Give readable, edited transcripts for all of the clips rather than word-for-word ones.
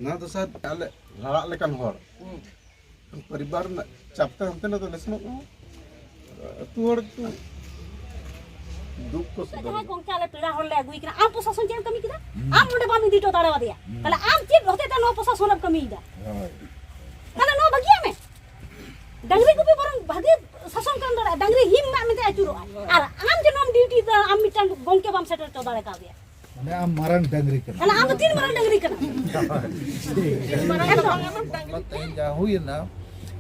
ना तो सर आले लड़ा लेकिन हर परिवार में चापते हमते ना तो लेसन तू हर तू दुख को जहां गोंके आले पीड़ा हर ले अगुई कना आम प्रशासन चेन कमी किदा आम नोडे बामी दीटो ताड़े वादिया तले आम चेक होते त नो प्रशासन अब कमी दा तले नो बगिया में डंगरी को भी बरंग भागे शासन कर दड़ा डंगरी हिम मा में अचुरो और आम जे नोम ड्यूटी दा आम मिटन गोंके बाम सेटर तो दाड़े का दिया माने आम मारन डंगरी कना तले आम तीन मारन डंगरी कना मते जा हुई ना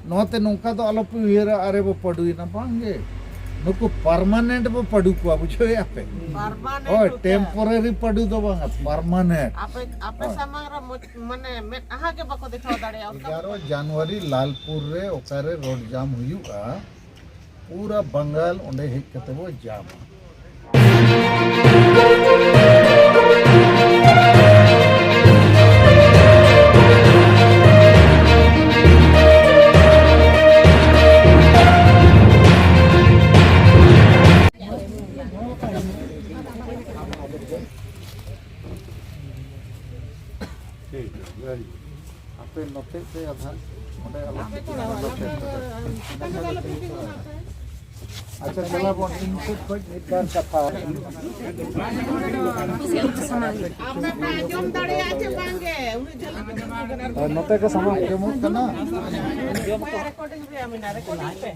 नोते नोका तो आलो पुहेरा अरे वो पडुई ना बांगे नुकु परमानेंट वो पडु को बुझो यापे परमानेंट ओ टेम्पररी पडु दो बांगा परमानेंट आपे समारा माने में आहा के बको दिखाओ दाड़े 11 जनवरी लालपुर रे ओकारे रोड जाम हुयुआ पूरा बंगाल ओंडे हेज कते वो जाम आपे नोते से आधा ओंडे अच्छा चला बोन इनपुट पर निकार कथा आपे जोम दाड़े आचे बांगे उनी जल्दी और नोते के समय केमो कना रिकॉर्डिंग पे आमिना रिकॉर्डिंग पे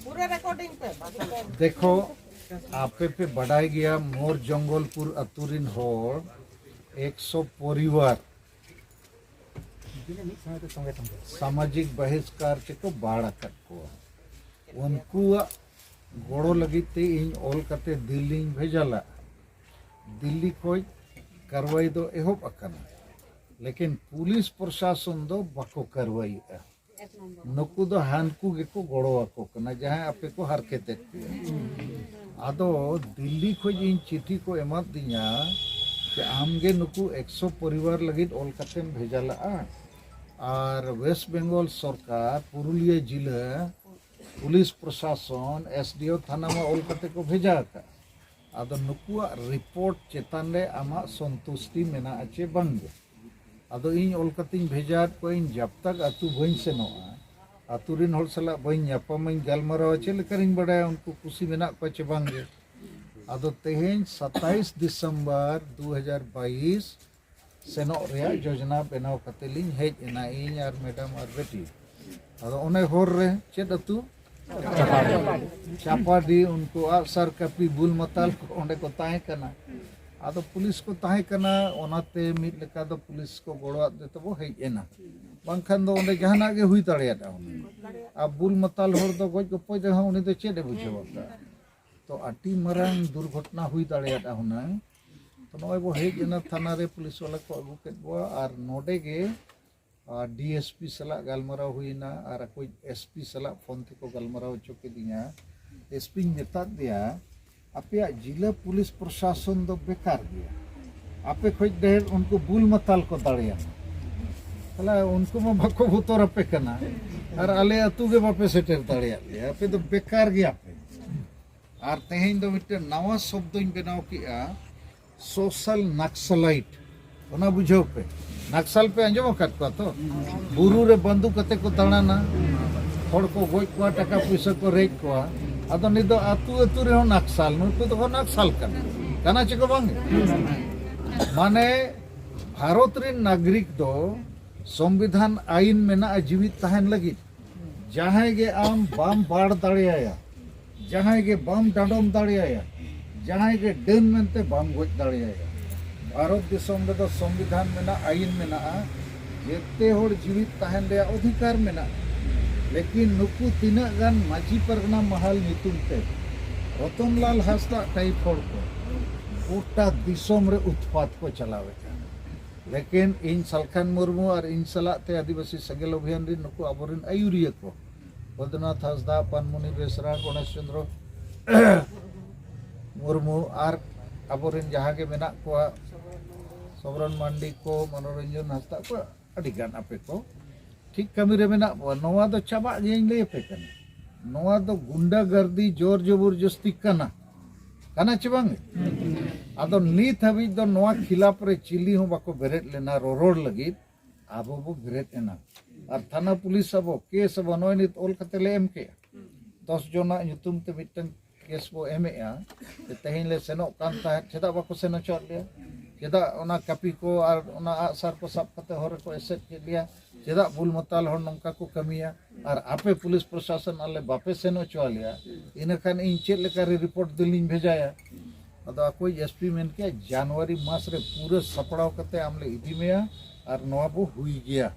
पूरा रिकॉर्डिंग पे देखो आपे पे बढ़ाई गया मोर जंगलपुर अतुरिन होर 100 परिवार सामाजिक बहिष्कार को बाढ़ कर को उनको गोड़ो लगी ते इन ऑल करते दिल्ली भेजला दिल्ली कोई कार्रवाई दो एहोब अकना लेकिन पुलिस प्रशासन दो बको कार्रवाई नुकु दो हानकु गेको गोड़ो आको कना जहां आपे को हरकते आदो दिल्ली खोज इन चिट्ठी को एमत दिया कि आमगे नुकु 100 परिवार लगी ऑल करते भेजला और वेस्ट बंगाल सरकार पुरुलिया जिला पुलिस प्रशासन एसडीओ थाना में ऑल करते को भेजा का आदो नुकुआ रिपोर्ट चेतन रे आमा संतुष्टि मेना आचे बंगे आदो इन ऑल करते भेजा को इन जब तक अतु बइन सेनोआ अतु रिन हर सला बइन यापम गलमराव चे लेकरिन बड़ाय उनको खुशी मेना को चे बंगे आदो तेहेन 27 दिसंबर 2022 सेनो रे योजना बनाव कतेलिन हेज एना इन और मैडम और बेटी आदो ओने होर रे चेद अतु चापाडी उनको अफसर कपी बुल मताल को ओंडे को ताहे कना आदो पुलिस को ताहे कना ओनाते मिट लेका दो पुलिस को गोड़ो दे तो वो हेज एना बांखान दो ओंडे जहाना गे हुई तड़िया दा अब बुल मताल होर दो गज गपो जहां उनी दो चेदे बुझेवता तो अटी मरांग दुर्घटना हुई तड़िया हुना तो नय बो हेज एना थाना रे पुलिस वाला को अगु केद बो और नोडे गे डीएसपी सला गलमराव हुईना और कोई एसपी सला फोन थे को गलमराव चुके दिया एसपी मेता दिया आपे जिला पुलिस प्रशासन दो बेकार गया आपे खोज देर उनको बुल मताल को दाड़िया तला उनको में भको भूतोर पे कना और आले अतु गे बापे सेटर दाड़िया आपे तो बेकार गया पे और तेहेन दो मिटे नवा शब्द बनाव किया सोशल नक्सलाइट ओना बुझो पे नक्सल पे अंजम कर को तो बुरु रे बंदूक कते को दाणाना हड़ को गोज को टाका पैसा को रेज को आदो निदो अतु अतु रे नक्सल नुको तो नक्सल कना चिको बांगे माने भारत रे नागरिक दो संविधान आईन मेना जीवित तहन लगी जहां गे आम बाम बाड़ दाड़िया जहां गे बाम डाडम दाड़िया जहां गे डन मेनते बाम गोज दाड़िया भारत दिसम रे संविधान मेना आईन मेना जेते होड़ जीवित तहन रे अधिकार मेना लेकिन नुकु तीना गान माजी परगना महल नितुम ते रतनलाल हासदा टाइप होड़ को गोटा दिसम रे उत्पात को चलावे लेकिन इन सलखान मुर्मू और इन सलाते आदिवासी संगेल अभियान रे नुकु आबोरिन आयुरिया को बद्रनाथ हासदा पानमुनि बेसरा गणेश चंद्र मुर्मू और आबोरिन जहां के मेना को सोबरन मांडी को मनोरंजन हासदा को अडी गान आपे को ठीक कमी रे मेना नोवा दो चाबा गेन ले पे कन नोवा दो गुंडा गर्दी जोर जबरदस्ती कना चे बांगे आदो नीत हबी दो नोआ खिलाफ रे चिली हो बाको बेरेट लेना रोड लगी आबो बो बेरेट एना और थाना पुलिस अब केस अब नोय नित ओल कते ले एम के 10 जोना nyutum te मिटन केस बो एमे आ तेहिन ले सेनो कान ता छेदा बाको सेनो चोट ले छेदा ओना कापी को और ओना आसार को सब कते हर को एसेट के लिया छेदा बुल मताल हर नंका को कमिया और आपे पुलिस प्रशासन आले बापे सेनो चोलिया इन खान इन चेक लेका रिपोर्ट दिलिन भेजाया अदो कोई एसपी मेन के जनवरी मास रे पूरे सपड़ाव कते आमले इदी मेया और नवा बो हुई गया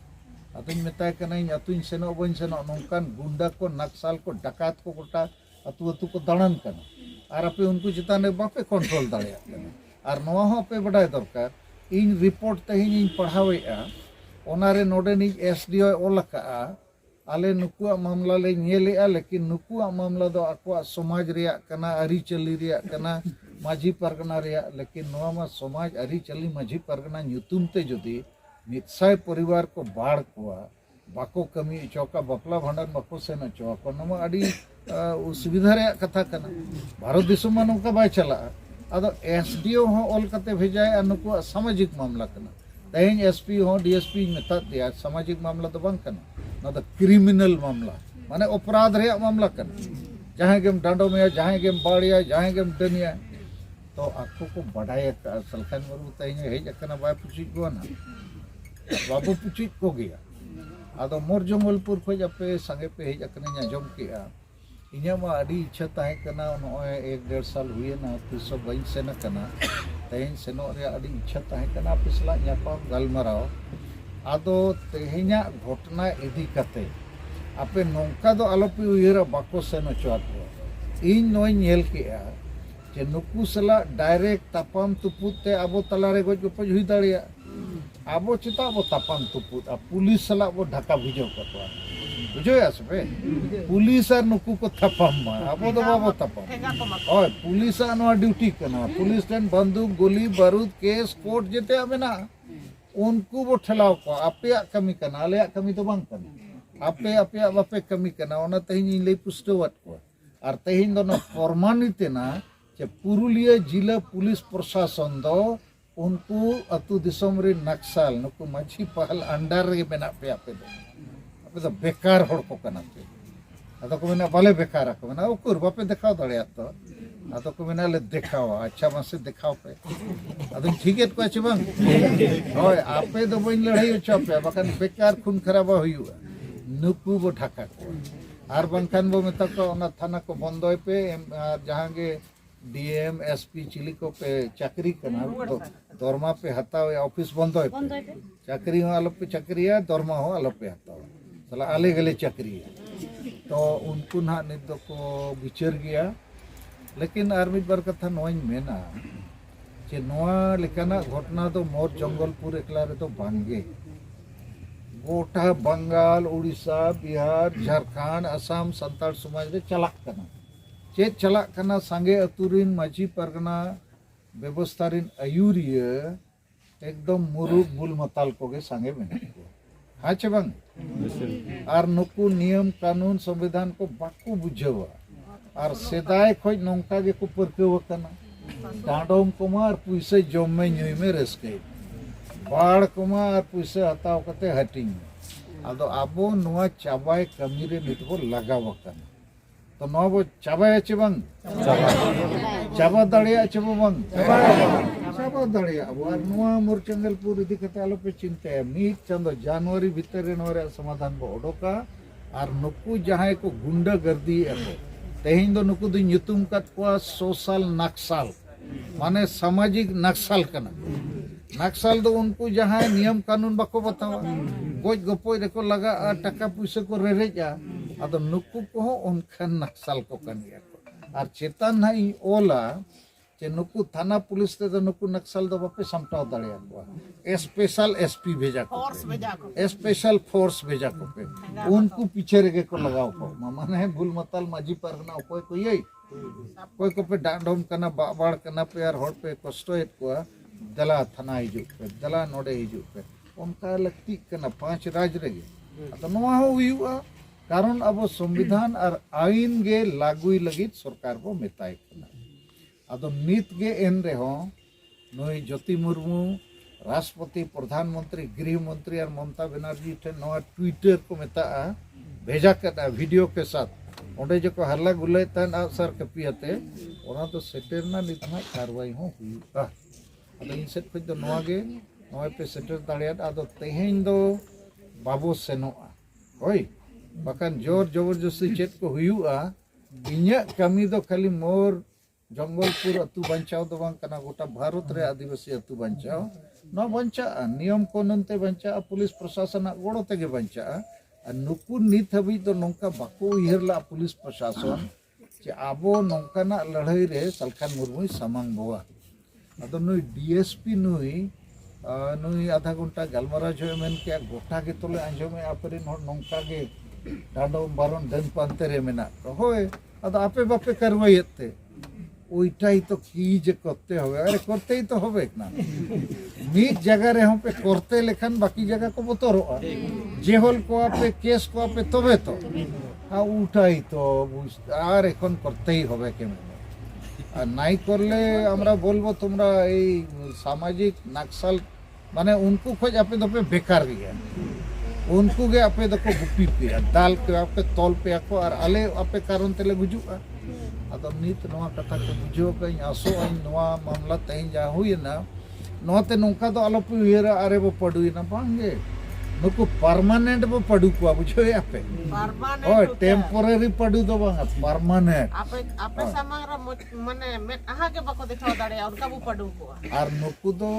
अतुन मेताय कना इन अतुन सेनो बन सेनो नंकान गुंडा को नक्सल को डकात को गोटा अतु अतु को दाणन कना और आपे उनको चिताने बापे कंट्रोल दाड़िया कना और नवा हो आपे बडाय दरकार इन रिपोर्ट तहिन इन पढ़ावेआ ओनारे नोडे नि एसडीओ ओलका आले नुकुआ मामला ले नेलेआ लेकिन नुकुआ मामला दो अकवा समाज रिया कना अरी चली रिया कना माझी परगना रिया लेकिन नवा मा समाज अरी चली माझी परगना nyutum ते जदि मितसाय परिवार को बाढ़ कोआ बाको कमी चौका बपला भांडन बाको सेन चौका नमा अडी सुविधा रे कथा कना भारत दिसम मा नोका बाय चला अदो एसडीओ हो ओल कते भेजाय अनुको सामाजिक मामला कना तेन एसपी हो डीएसपी मेता दिया सामाजिक मामला तो बंग कना ना तो क्रिमिनल मामला माने अपराध रे मामला कना जहां गेम डांडो में जहां गेम बाड़िया जहां गेम डनिया तो आपको को बढ़ाए सलखान मरु तई हेज कना बाय पुची को ना बाबू पुची को गया आदो मोर जंगलपुर खोज अपे संगे पे हेज कने आजम केआ इन्या मा अडी इच्छा ताहे कना नोय 1.5 साल हुए ना तिसो बइन सेन कना तेन सेनो रे अडी इच्छा ताहे कना पिछला न्यापाम गलमराव आदो तेहिना घटना इदी कते आपे नोंका दो आलोपे उयरा बाको सेनो चोट इन नोय नेल केआ जे नुकु सला डायरेक्ट तापाम तुपुत ते आबो तलारे गज गपज हुई दाड़िया आबो चिता आबो तापाम तुपुत आ पुलिस सला बो ढाका भिजो कतवा बुझो आसबे पुलिस आ नुकु को तापाम मा आबो दो बाबो तापाम ओय पुलिस आ नो ड्यूटी कना पुलिस टेन बंदूक गोली बारूद केस कोर्ट जेते आबेना उनको बो ठलाव को आपे कमी कना आले कमी तो बांग कना आपे बापे कमी कना ओना तहिन ले पुष्टवत को और तहिन दो प्रमाणित ना जे पुरुलिया जिला पुलिस प्रशासन दो उनको अतु दिसम रे नक्सल नुकु माझी पहल अंडर रे मेना पे आपे दो बेकार होड़ को कना पे अदो को मेना बाले बेकार को मेना उकुर बापे देखाव दड़िया तो अदो को मेना ले देखाव अच्छा मासे देखाव पे अदो ठीक है को अछि बंग होय आपे दो बइन लड़ाई अच्छा पे बकन बेकार खून खराब होयुआ नुकु बो ढाका को आर बंखान बो मेता को ओना थाना को बंदोय पे जहां गे डीएम एसपी चिली को पे चाकरी करना तो दरमा पे हताओ ऑफिस बंद है चाकरी हो आलो पे चाकरिया दरमा हो आलो पे हताओ सला आले गले चाकरी तो उनको ना नित को विचार गया लेकिन आर्मी बार कथा नोइन मेना जे नोआ लेकाना घटना तो मोर जंगलपुर एकला रे तो बांगे गोटा बंगाल उड़ीसा बिहार झारखंड असम संताल समाज रे चलाक कना चेत चलाक कना संगे अतुरिन माझी परगना व्यवस्था रिन आयुरिया एकदम मुरुग बुल मताल कोगे संगे मेना हाँ चे बंग और नुकु नियम कानून संविधान को बाकू बुझेवा और सेदाय खोज नौका गे को परकेव कना डांडोम कुमा और पुइसे जम में न्यूय में रसके बाढ़ कुमा और पुइसे हताव कते हटिंग आदो आबो नुआ चाबाय कमी रे नितबो लगाव कना तो नोबो चाबाय चे बंग चाबा दाड़िया चे बंग चाबा दाड़िया और नुआ मोर जंगलपुर इदी कते आलो पे चिंता है मीट चंदो जनवरी भीतर रे नोरे समाधान बो ओडोका और नुकु जहां को गुंडा गर्दी है तेहिन दो नुकु दो nyutum kat को सोशल नक्सल माने सामाजिक नक्सल कना नक्सल दो उनको जहां नियम कानून बाको बतावा गोज गपोय रे को लगा टका पैसा को रेरेजा अदो नुकु को उनखन नक्सल को कनिया और चेतन ना इ ओला जे नुकु थाना पुलिस ते दो नुकु नक्सल दो बापे समटाव दाड़िया को स्पेशल एसपी भेजा को स्पेशल फोर्स भेजा को पे उनको पीछे रे को लगाओ को माने भूल मतल माझी परगना कोई कोई को पे डांडोम कना बाड़ कना पे यार होड़ पे कष्ट हेत को दला थाना हिजु पे दला नोडे हिजु पे उनका लगती कना 5 राज रे तो नोआ हो हुआ कारण अब संविधान और आईन गे लागुई लगी सरकार को मेताय कना अदो नीत गे एन रे हो नई ज्योति मुर्मू राष्ट्रपति प्रधानमंत्री गृह मंत्री और ममता बनर्जी ठे नवा ट्विटर को मेता भेजा कर वीडियो के साथ ओंडे जो को हल्ला गुल्ले तन आसर कपियाते ओना तो सेटेरना नितना कार्रवाई हो हुआ अदो इन सेट खुद नवा गे नवा पे सेटर दाड़ियात अदो तेहेन दो बाबू सेनोआ होय बाकान जोर जबरदस्ती चेत को हुआ इन्या कमी दो खाली मोर जंगलपुर अतु बंचाव दो बांग कना गोटा भारत रे आदिवासी अतु बंचाव न बंचा नियम कानून ते बंचा पुलिस प्रशासन गोड़ो तेगे बंचा नुकु नित हबी तो नौका बाको उयहरला पुलिस प्रशासन जे आबो नौकाना लड़ाई रे सलखान मुर्मू सामांग बोआ अदो नुई डीएसपी नुई आधा घंटा गलमारा जो मेन के गोटा के तोले आंजोमे आपरिन हर नौका के डांडो बारन दन पांते रे मेना होय अदो आपे बापे करवाईते ओइटाई तो की जे करते होवे अरे करते ही तो होवे ना मीट जगह रे हम पे करते लेखन बाकी जगह को बतरोआ जेहल को आपे केस को आपे तबे तो हाँ उठाई तो आर एखन करते ही होवे के আর নাই করলে আমরা বলবো তোমরা এই সামাজিক নকশাল মানে उनको खोज आपे दो पे बेकार गया उनको के आपे दो को गुप्पी पे दाल के आपे तौल पे आको और अले आपे कारण तेले गुजुआ अदो नीत नवा कथा को बुझो कई आसो आई नवा मामला तई जा हुई ना नोते नौका तो आलो पुयरा अरे वो पडुई ना पांगे नुको परमानेंट वो पडु को बुझो आपे परमानेंट ओए टेम्पररी पडु दो बांगा परमानेंट आपे समारा माने मैं आहा के बको दिखाओ दाड़े और का वो पडु को और नुको तो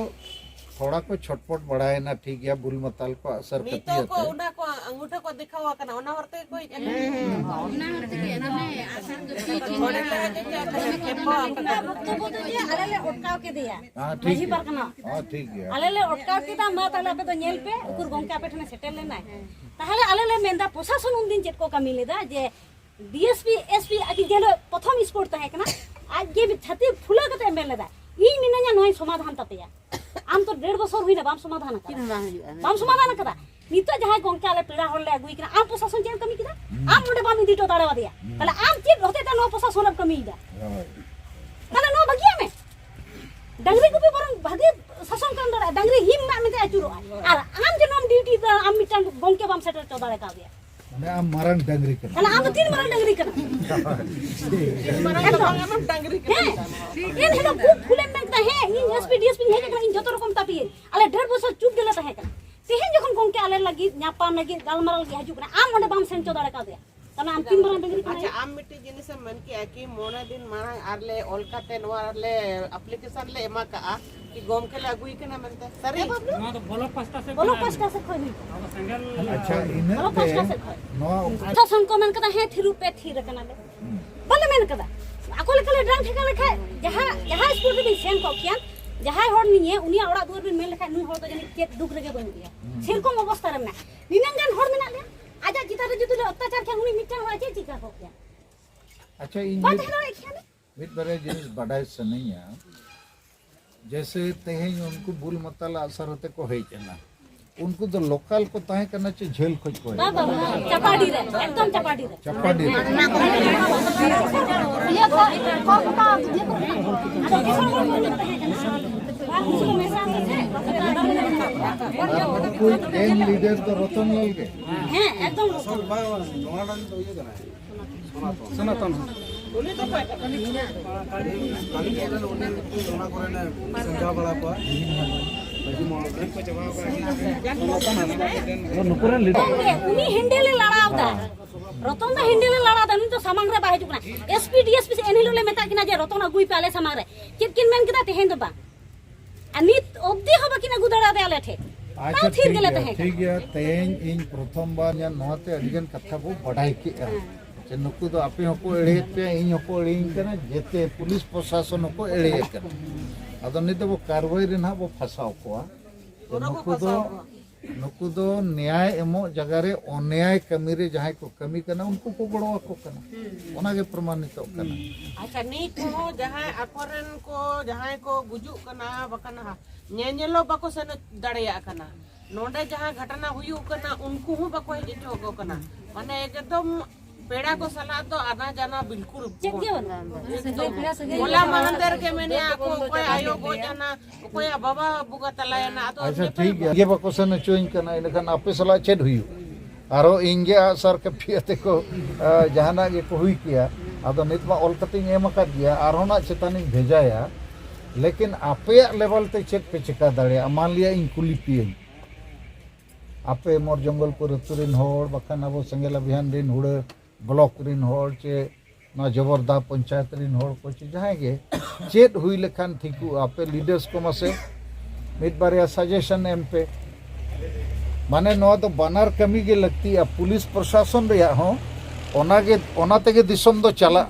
थोड़ा को छटपट बढ़ाए ना ठीक है बुल मताल को असर करती है नीतो को उना को अंगूठा को दिखावा कना ओना हरते कोई ओना हरते के ना असर करती थोड़े लगे क्या केपो तो जे अलेले ओटकाव के दिया हां ठीक मजी पर कना हां ठीक है अलेले ओटकाव के दा मा ताले पे तो नेल पे उकुर गोंका पे ठने सेटल लेना ताहले अलेले मेंदा प्रशासन उन दिन चेत को कमी लेदा जे डीएसपी एसपी आदि जेलो प्रथम स्पोर्ट तहे कना आज जे छाती फुला कते मेल लेदा इन मिनया नय समाधान तपेया आम तो 1.5 बछर हुई ना बाम समाधान कदा नितो जहां गोंका ले पीड़ा होले अगुई कना आम प्रशासन चेन कमी किदा आम मोडे बामी दिटो ताड़वा दिया तले आम चेत होते त नो प्रशासन अब कमी दा तले नो बगिया में डंगरी को भी बरन भागे शासन कर दड़ा डंगरी हिम मा में अचुरो और आम जे नोम ड्यूटी दा आम मिटन गोंके बाम सेटर चोदाड़े का दिया ने आम मारन डंगरी कर तले आम तीन मारन डंगरी कना मरन डंगरी के इन हेलो खूब फुले में का है इन एसपी डीएसपी है के इन जतो रकम तापिए अले 1.5 बछर चुप गेला तहे का तेहन जखन गोंके आले लगी न्यापाम लगी गालमारल गे हजु कना आम ओंडे बाम सेन चोदाड़े का दिया तने आम तीन मारन डंगरी कना अच्छा आम मिट्टी जिनिस मन के कि मोना दिन माना आरले ओलकाते नवारले एप्लीकेशन ले एमा का कि गोम के लागुई केना मनते सरी नो तो बोलो पास्ता से खोई अच्छा इने बोलो पास्ता से खोई नो शासन को मन कदा है थिरु पे थिर कना ले बोले मन कदा अकोले कले ड्रंक ठेका लेखा जहां स्कूल रे सेन को कियान जहां होड़ निये उनिया ओड़ा दूर बिन मेल लेखा नु होड़ तो जने केत दुख रेगे बन दिया सेरकम अवस्था रे ना निनंगन होड़ मेना ले आजा चिता रे जुतुले अत्याचार के हुनी मिटन होय छे चिका को किया अच्छा इन बात है रे किया मित बरे जिनिस बडाई सनैया जैसे तेहें उनको बुल मतल असर होते को है चला उनको तो लोकल को ताहे करना चाहिए झेल खोज को बाबा चपाटी रे एकदम चपाटी रे चपाटी ये कोई गैंग लीडर तो रतन लाल के हैं एकदम सनातन उनी तो कोई उनी हेंडेले लड़ावदा रतन हेंडेले लड़ावदा उनी तो सामांग रे बाहे जुकना एसपी डीएसपी से एनिलो ले मेता किना जे रतन अगुई पाले सामांग रे किन मेन किदा तेहेन दबा अनित ओबदी होबा किना गुदड़ा दे आले थे अच्छा ठीक है तेहें इन प्रथम बार या नोते अदिगन कथा को बढ़ाई के जे नुकु तो आपे हको एड़े पे इन हको एड़े कना जेते पुलिस प्रशासन को एड़े कना अदो नि तो वो कार्रवाई रे ना वो फसाओ को नुकु दो न्याय एमो जगह रे अन्याय कमी रे जहां को कमी कना उनको को बड़वा को कना ओना के प्रमाणित कना अच्छा नीत हो जहां अकोरन को जहां को गुजु कना बकना नेनेलो बको सेन दड़या कना नोंडे जहां घटना हुई कना उनको हूं बको हिजो को कना माने एकदम पेड़ा को सलाह तो आना जाना बिल्कुल चेक गया बन बोला मंदिर के मैंने आपको कोई आयो गो जाना कोई बाबा बुगा तलायना तो अच्छा ठीक है ये बको सन चोइन कना इनखान आपे सला चेड हुई आरो इंगे सर के पियते को जहाना के को हुई किया आदो नित मा ऑल कटिंग एम कर दिया आरो ना चेतानी भेजाया लेकिन आपे लेवल ते चेक पे चिका दाड़े मान लिया इन कुली पिए आपे मोर जंगलपुर तुरिन होड़ बखान अब सेंगेल अभियान दिन हुड़ ब्लॉक रिन होड़ चे ना जबरदा पंचायत रिन होड़ को चे जहां के चेत हुई लेखान ठीकु आपे लीडर्स को मसे मिड बारिया सजेशन एम पे माने नो तो बानर कमी के लगती है पुलिस प्रशासन रे हो ओना तेगे दिसम दो चला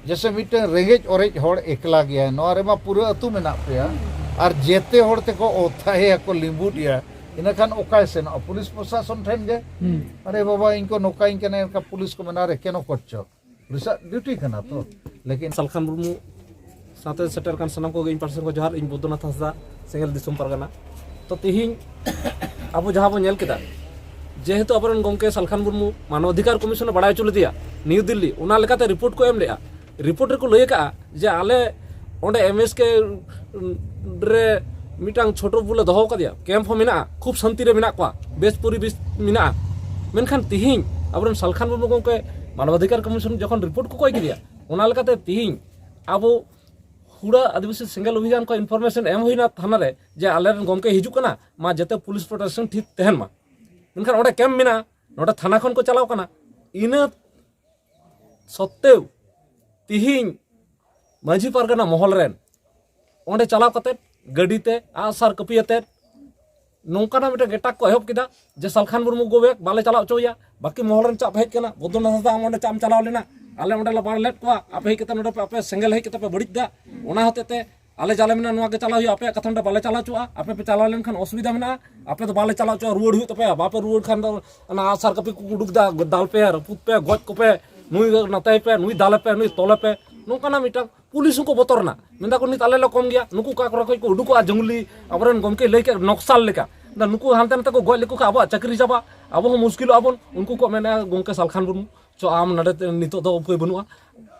जैसे मिटे रेगेज ओरेज होड़ एकला गया नो रे मा पूरा अतु मेना पे और जेते होड़ ते को ओथा है को लिंबू दिया इनखान ओकाय से ना पुलिस प्रशासन ठेन गे अरे बाबा इनको नोका इनके इनका पुलिस को मना रे केनो करछो पुलिस ड्यूटी करना तो लेकिन सालखान मुर्मू साथे सेटर कान सनम को इन पर्सन को जोहार इन बुद्धनाथ हंसदा सेंगल दिसम परगना तो तिहिं अब जहाँ बो नेल केदा जेहेतु अपरन गमके सालखान मुर्मू मानवाधिकार कमिशन बड़ा चुल दिया न्यू दिल्ली उना लेकाते रिपोर्ट को एम लेआ रिपोर्ट रे को लय का जे आले ओंडे एमएस के रे मिटांग छोटो बुले दहो का दिया कैंप हो मिना खूब शांति रे मिना को बेस पूरी बेस मिना मेनखान तिहिं अपरन सालखान मुर्मू गमके मानवाधिकार कमिशन जखन रिपोर्ट को कोई दिया उना लेकाते तिहिं अब हुड़ा आदिवासी सेंगल अभियान को इनफॉर्मेशन एम हुई ना थाना रे जे आले गमके हिजु कना मा जते पुलिस प्रोटेक्शन ठीक तहन मा मेनखान ओडे कैंप मिना नोडे थाना खन को चलाव कना इना सत्तेव तिहिं माझी पारगना महल रेन ओंडे चलाव कते गाड़ी ते आसार कपियते नौकाना मिटे गेटाक को एहब किदा जे सालखान मुर्मू गोबेक बाले चलाव चोया बाकी महल रेन चाप हेज कना बुद्धनाथ दा ओंडे चाम चलाव लेना आले ओंडे ला बाड़ लेट को आपे हेज कते नोडे आपे सेंगल हेज कते पे बड़िज दा ओना होतेते आले जाले मिना नोआ के चलाव हुई आपे कथन बाले चलाव चोआ आपे पे चलाव लेन खान असुविधा मिना आपे तो बाले चलाव चोआ रुवड़ हुई तपे बापे रुवड़ खान दो ना आसार कपि कुडुक दा दाल पे रपुत पे गज को पे नुई नताय पे नुई दाले पे नुई तोले पे नोकाना मिटा पुलिस को बतरना मेंदा को नित आले ला कम गया नुकु का को उडुको जंगली अबरन गमके लेके नक्सल लेका दा नुकु हानते नते को गज लेको का अब चाकरी जाबा अब हो मुश्किल आबन उनको को मेने गमके सालखान मुर्मू चो आम नडे नितो दो उपाय बनुआ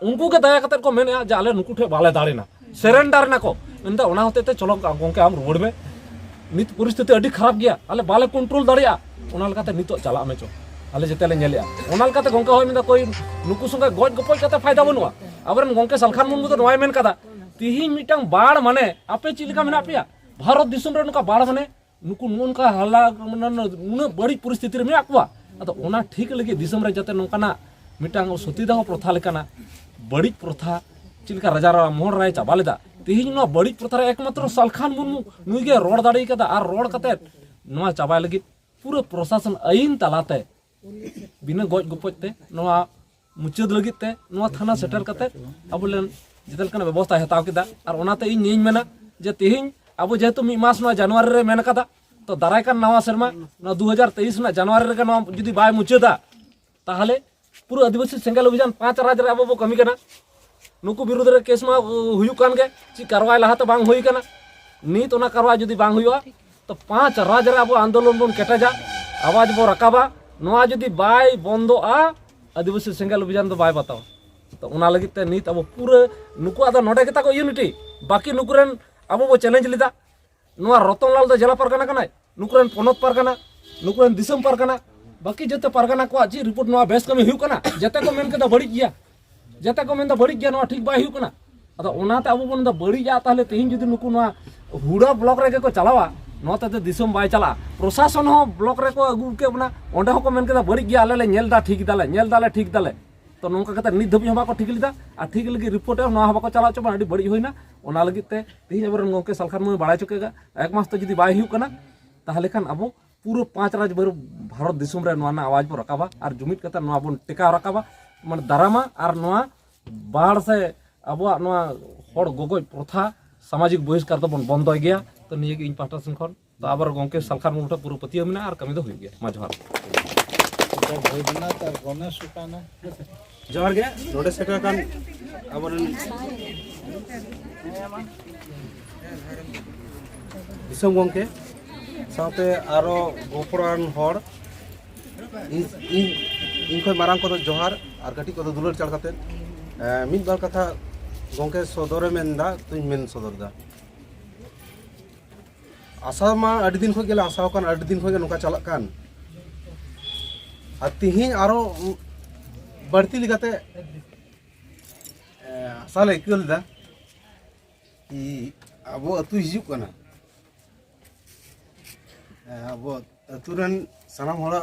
उनको के दया कते को मेने जे आले नुकु ठे बाले दाड़ेना सरेंडर ना को मेंदा ओना होते चलो गमके आम रुवड़ में नित परिस्थिति अडी खराब गया आले बाले कंट्रोल दाड़िया ओना लकाते नितो चला में चो आले जते ले नेलिया ओना लकाते गमके होय मेंदा कोई नुकु संगे गज गपल कते फायदा बनुआ अबरन गमके सालखान मुर्मू तो नोय मेन कदा तिहि मिटांग बाड़ माने आपे चिलिका मेना पेया भारत दिसम रे नुका बाड़ माने नुकु नोनका हल्ला नुना बड़ी परिस्थिति रे मेना कुआ अतो ओना ठीक लगे दिसम रे जते नोकाना मिटांग सतीदाह प्रथा लेकाना बड़ी प्रथा चिलिका राजा मोहन राय चाबा लेदा तिहि नो बड़ी प्रथा रे एकमात्र सालखान मुर्मू नुई गे रोड दाड़ी कदा आर रोड कते नोआ चाबा लगी पूरा प्रशासन आईन तलाते बिना गज गपते नोआ मुचाद लगिते नोआ थाना सेटर कते अब लेन जितल कना व्यवस्था हताव किदा और ओनाते इन नेइन मेना जे तिहिं अब जेहेतु मी मास नोआ जनवरी रे मेन कदा तो दाराय कान नवा शर्मा नोआ 2023 ना जनवरी रे नोआ जुदी बाय मुचादा ताहले पूरा आदिवासी सेंगल अभियान 5 राज्य रे अब कमी कना नुकु विरुद्ध रे केस मा हुयु कान गे ची कारवाई लाहाते बांग होई कना नीत ओना कारवाई जुदी बांग हुआ तो 5 राज्य रे अब आंदोलन बन केटाजा आवाज बो रकाबा नोआ जुदी बाय बंदोआ आदिवासी सेंगल अभियान तो बाय बताओ तो उना लगी ते नीत अब पूरे नुकु आदा नोडे केता को यूनिटी बाकी नुकुरेन अब वो चैलेंज लिदा नोआ रतनलाल दो जिला परगना कनाय नुकुरेन पोनत परगना नुकुरेन दिसम परगना बाकी जते परगना को जी रिपोर्ट नोआ बेस कमी हुई कना जते को मेन केदा बड़ी गया जते को मेन दा बड़ी गया नोआ ठीक बाय हुई कना अदा ओनाते अब बन दा बड़ी जा ताहले तिहिं जुदी नुकु नोआ हुड़ा ब्लॉक रे को चलावा नोते दिसम बाय चला प्रशासन हो ब्लॉक रे को अगु के बना ओंडे हो को मेन केदा बड़ी गया आले ले नेल दा ठीक दाले ठीक दाले तो नौका कते नित धबी हबा को ठीक लिदा आ ठीक लगी रिपोर्ट है नोआ हबा को चला चबा अडी बड़ी होइना ओना लगी ते तिहिं अबरन गमके सालखान मुर्मू बाड़ाय चुकेगा एक मास तो जुदी बाय हुई कना ताहले खान अब पूरा 5 राज्य भर भारत दिसम रे नोआ ना आवाज पर रकाबा और जुमित कते नोआ बन टेका रकाबा माने दारामा और नोआ बाढ़ से अब नोआ हड़ गगज प्रथा सामाजिक बहिष्कार तो बन बंद गया तो निये इन पाटा सन खन तो आबर गमके सालखान मुर्मू पूरा पतिया मिना और कमी दो हुई गया मा जोहार जोहार गे नोडे सेटर कान आबरन दिसम गमके साथे आरो गोपड़ान हड़ इन इन खय मारांग को जोहार और कटी को दुलर चढ़ कते मिद बार कथा गंके सदरे मेनदा तुम मेन सदरदा आशा मा अड़ी दिन खय गेले आशा कान अड़ी दिन खय नोका चलक कान और तिहिं आरो बढ़ती लिगाते आशा ले इकलदा कि अब अतु हिजु कना अब अतुरन सनाम होड़ा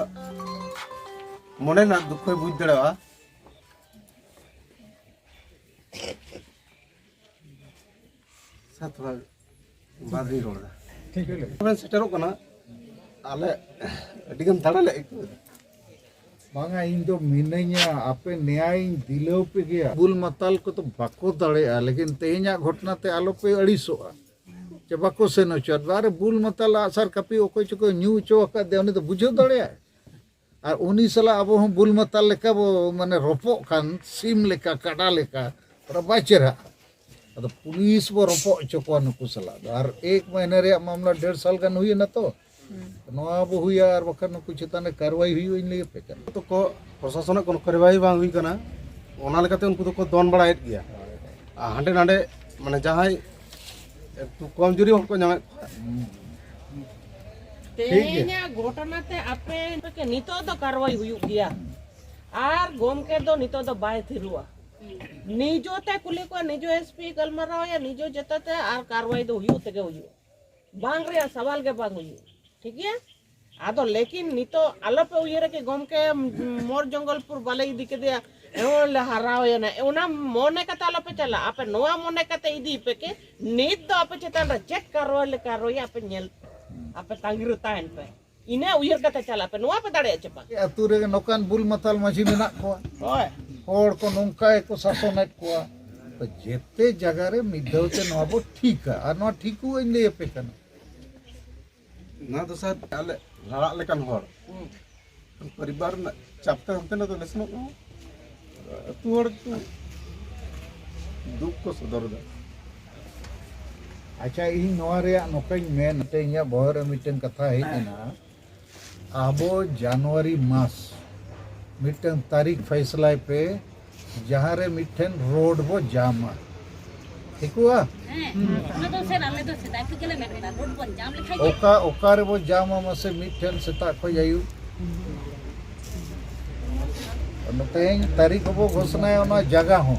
मने ना दुख बुझ दड़ा थोड़ा बाद में रोड़ा ठीक है मैं सेटरो कना आले अडिगम दाड़ा ले बांगा इन तो मिनैया आपे न्याय दिलो पे गया बुल मताल को तो बाको दाड़ेआ लेकिन तेहना घटना ते आलो पे अड़ीसोआ चे बाको सेनो चट बारे बुल मताल आसार कपी ओको चको न्यू चो का दे उनी तो बुझो दाड़ेआ और उनी सला अब हम बुल मताल लेका वो माने रोपो कान सिम लेका काडा लेका पर बाचेरा अद पुलिस वो रोपो चको नुकु सला और एक महीने रे मामला 1.5 साल का हुई ना तो नवा बो हुआ और बखन नुकु चिताने कार्रवाई हुई इन लिए पे तो को प्रशासन को कार्रवाई बांग हुई कना ओना लेकाते उनको तो को दोन बड़ाएत गया हांडे नांडे माने जहां একটু কমজোরি হল কো জামা तेहना घटना ते आपे के नितो दो कार्रवाई हुई गया आर गोम के दो नितो दो बाय थिरुआ निजो ते कुली को निजो एसपी गलमराव या निजो जताते आर कार्रवाई दो हुई ते हुई बांग रे सवाल के बांग हुई ठीक है आदो लेकिन नितो आलो पे उयरे के गोम के मोर जंगलपुर बाले दिके दिया एवले हराव या ना ओना मोने कता आलो पे चला आपे नोआ मोने कते इदी पे के नीत दो आपे चेतन चेक कार्रवाई आपे नेल आपे तांगिरु ताहन पे इने उयर कते चला पे नोआ पे दाड़े चपा अतु रे नोकान बुल मताल माझी मेना को होय होड़ को नोंका को शासनेट को तो जेते जगह रे मिदौते नोआ बो ठीक है और नोआ ठीकु इन लिए पे कना ना तो सर आले लड़ा लेकन होड़ परिवार ना चापते हमते ना तो लेसनो तू और तू दुख को सदरदा अच्छा इन नोआ रे नोकाई मेन ते इया बहर मिटन कथा है ना आबो जनवरी मास मिटन तारीख फैसला पे जहां रे मिटन रोड बो जामा ठीक हुआ ना तो से नाले तो से दाई केले मेना रोड बन जाम ले खाई ओका ओका रे बो जामा मसे मिटन सेता को जायु तेज तारीख बो घोषणा ओना जगह हो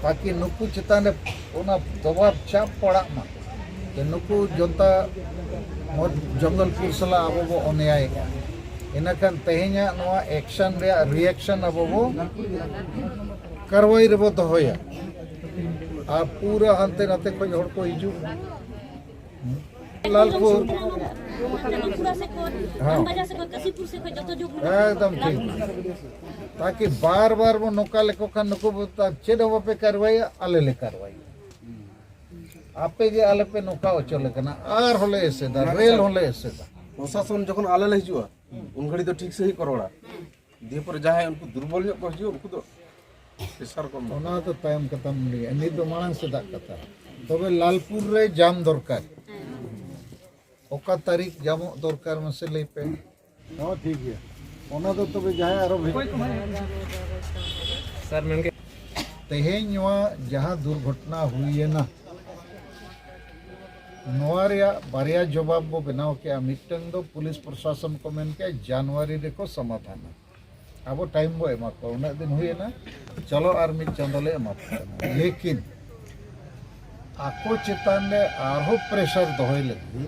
ताकि नुकु चितान ओना दबाव चाप पड़ा मा के नुकु जोता मोर जंगलपुर सला अब बो अन्याय इनकन तेहना नोआ एक्शन रे रिएक्शन अब बो कार्रवाई रे बो दोया आ पूरा हंते नाते कोई हड़ को हिजू लालपुर पूरा से को अंबाजा से को कसीपुर से को जतो जुग एकदम ठीक ताकि बार बार वो नौका लेको खान नुको चेद पे कार्रवाई आले ले कार्रवाई आपे जे आले पे नौका चले कना आर होले ऐसे दा रेल होले ऐसे दा प्रशासन जखन आले ले हिजुआ उन घड़ी तो ठीक से ही करोड़ा दिए पर जाहे उनको दुर्बल जो को हिजुआ उनको तो प्रेशर को ओना तो टाइम खत्म नहीं नि तो मांग से दा कथा तबे लालपुर रे जाम दरकार ओका तारीख जाम दरकार में से ले पे हां ठीक है ओना तो तबे जाहे आरो सर मेन के तेहें जहाँ दुर्घटना हुई है ना नोआरिया बारिया जवाब बो बनाव के मिटन दो पुलिस प्रशासन को मेन के जनवरी रे को समाधान अब टाइम बो एमा को उना दिन हुई ना चलो आर मिट चंदले एमा लेकिन आको चेतान ने आरो प्रेशर दोहय लगी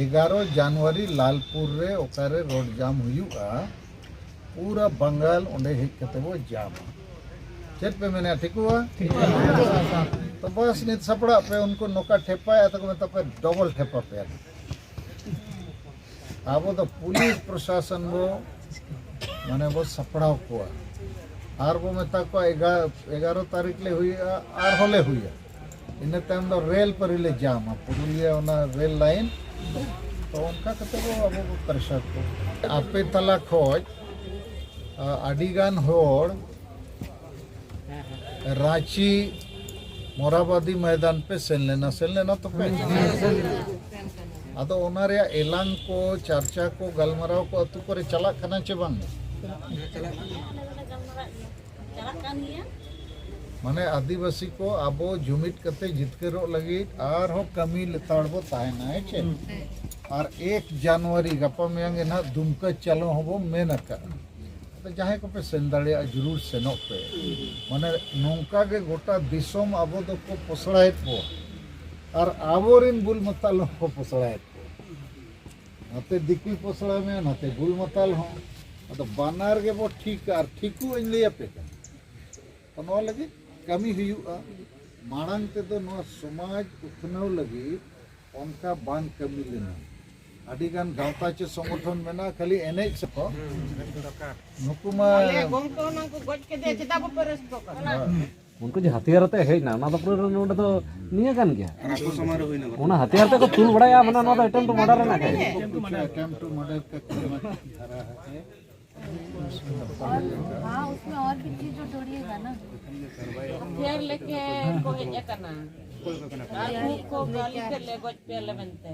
11 जनवरी लालपुर रे ओकारे रोड जाम हुआ पूरा बंगाल उन्हें हिट करते वो जाम चेत पे मैंने ठीक हुआ तो बस नित सपड़ा पे उनको नौका ठेपाया तो मैं तो पे डबल ठेपा पे अब तो पुलिस प्रशासन वो माने वो सपड़ा को आर वो में तक 11 तारीख ले हुई आर होले हुई इन टाइम तो रेल पर ले जाम पुरुलिया उना रेल लाइन तो उनका कहते वो अब वो प्रेशर को आपे तला खोज आदिगान होड़ रांची मोराबादी मैदान पे सेन लेना तो पे अदो ओना रे एलांग को चर्चा को गलमराव को अतु करे चला खाना चे बांग चला कान गया माने आदिवासी को आबो जुमित कते जितकरो लगी आर हो कमी लेताड़ बो ताहेना है चे और 1 जनवरी गपा में ना दुमका चलो होबो मेनका तो जहां को पे सेंदाड़िया जरूर सेनो पे माने नौका के गोटा दिसोम आबो दो को पोसड़ायत बो और आबोरिन बुल मताल को पोसड़ायत नाते दिकी पोसड़ा में नाते बुल मताल हो तो बानार के बो ठीक और ठीकू इन लिया पे तो नो लगी कमी हुआ मांग ते दो नो समाज उतनाव लगी उनका बांग कमी लेना अडिगान गांवता चे संगठन में ना खाली एनए सको नुकुमा अले गोमको ना को गज के दे चिता पर रेस्ट कर उनको जो हथियार ते है ना तो पूरा नोड तो निया कान गया आपको समारोह हुई ना ओना हथियार ते को तुल बड़ाया मना नो अटेम्प्ट टू मर्डर ना के अटेम्प्ट टू मर्डर का धारा है हाँ उसमें और भी चीज जो जोड़िएगा ना फिर लेके को ये करना आदमी को गाली के ले गज पे ले बनते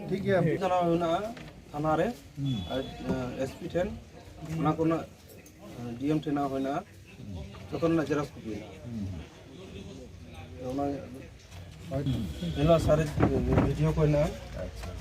ठीक है चला हुना थाना रे एसपी ठेन ना कोना डीएम ठेना होना तखन ना जेरस को ओना एला सारे वीडियो को ना अच्छा